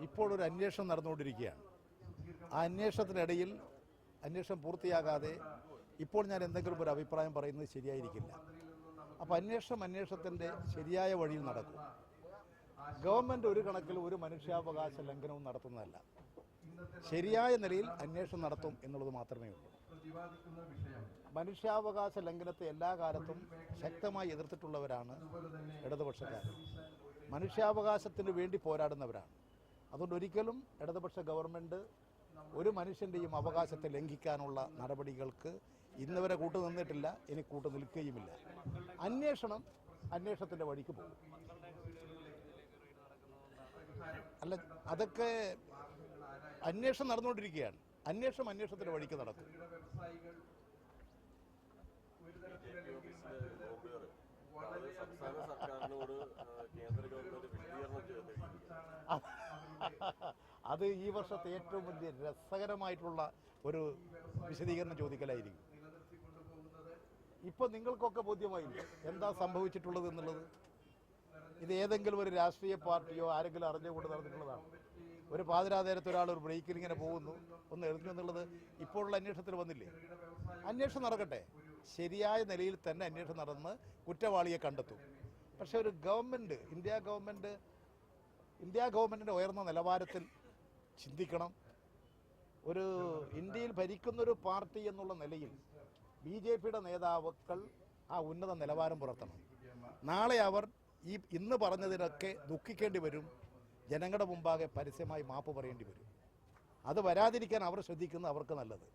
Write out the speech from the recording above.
ഇപ്പോൾ ഒരു അന്വേഷണം നടന്നുകൊണ്ടിരിക്കുകയാണ്. ആ അന്വേഷണത്തിനിടയിൽ അന്വേഷണം പൂർത്തിയാകാതെ ഇപ്പോൾ ഞാൻ എന്തെങ്കിലും ഒരു അഭിപ്രായം പറയുന്നത് ശരിയായിരിക്കില്ല. അപ്പോൾ അന്വേഷണത്തിൻ്റെ ശരിയായ വഴിയിൽ നടക്കും. ഗവൺമെൻറ് ഒരു കണക്കിൽ ഒരു മനുഷ്യാവകാശ ലംഘനവും നടത്തുന്നതല്ല. ശരിയായ നിലയിൽ അന്വേഷണം നടത്തും എന്നുള്ളത് മാത്രമേ ഉള്ളൂ. മനുഷ്യാവകാശ ലംഘനത്തെ എല്ലാ കാലത്തും ശക്തമായി എതിർത്തിട്ടുള്ളവരാണ് ഇടതുപക്ഷക്കാർ. മനുഷ്യാവകാശത്തിന് വേണ്ടി പോരാടുന്നവരാണ്. അതുകൊണ്ട് ഒരിക്കലും ഇടതുപക്ഷ ഗവൺമെൻറ് ഒരു മനുഷ്യൻ്റെയും അവകാശത്തെ ലംഘിക്കാനുള്ള നടപടികൾക്ക് ഇന്നുവരെ കൂട്ടുനിന്നിട്ടില്ല, ഇനി കൂട്ടുനിൽക്കുകയുമില്ല. അന്വേഷണത്തിൻ്റെ വഴിക്ക് പോകും. അല്ല, അതൊക്കെ അന്വേഷണം നടന്നുകൊണ്ടിരിക്കുകയാണ്. അന്വേഷണത്തിൻ്റെ വഴിക്ക് നടക്കും. അത് ഈ വർഷത്തെ ഏറ്റവും വലിയ രസകരമായിട്ടുള്ള ഒരു വിശദീകരണം ചോദിക്കലായിരിക്കും. ഇപ്പൊ നിങ്ങൾക്കൊക്കെ ബോധ്യമായില്ലേ എന്താ സംഭവിച്ചിട്ടുള്ളത് എന്നുള്ളത്? ഇത് ഏതെങ്കിലും ഒരു രാഷ്ട്രീയ പാർട്ടിയോ ആരെങ്കിലും അറിഞ്ഞുകൊണ്ട് നടന്നിട്ടുള്ളതാണ്. ഒരു പാതിരാനേരത്ത് ഒരാൾ ഒരു ബ്രേക്കിൽ ഇങ്ങനെ പോകുന്നു, ഒന്ന് എഴുതുന്നു എന്നുള്ളത് ഇപ്പോഴുള്ള അന്വേഷണത്തിൽ വന്നില്ലേ? അന്വേഷണം നടക്കട്ടെ. ശരിയായ നിലയിൽ തന്നെ അന്വേഷണം നടന്ന് കുറ്റവാളിയെ കണ്ടെത്തും. പക്ഷെ ഒരു ഗവൺമെൻറ്, ഇന്ത്യ ഗവൺമെൻറ്റിൻ്റെ ഉയർന്ന നിലവാരത്തിൽ ചിന്തിക്കണം. ഒരു ഇന്ത്യയിൽ ഭരിക്കുന്നൊരു പാർട്ടി എന്നുള്ള നിലയിൽ BJPയുടെ നേതാക്കൾ ആ ഉന്നത നിലവാരം പുലർത്തണം. നാളെ അവർ ഇന്ന് പറഞ്ഞതിനൊക്കെ ദുഃഖിക്കേണ്ടി വരും. ജനങ്ങളുടെ മുമ്പാകെ പരസ്യമായി മാപ്പ് പറയേണ്ടി വരും. അത് വരാതിരിക്കാൻ അവർ ശ്രദ്ധിക്കുന്നത് അവർക്ക് നല്ലത്.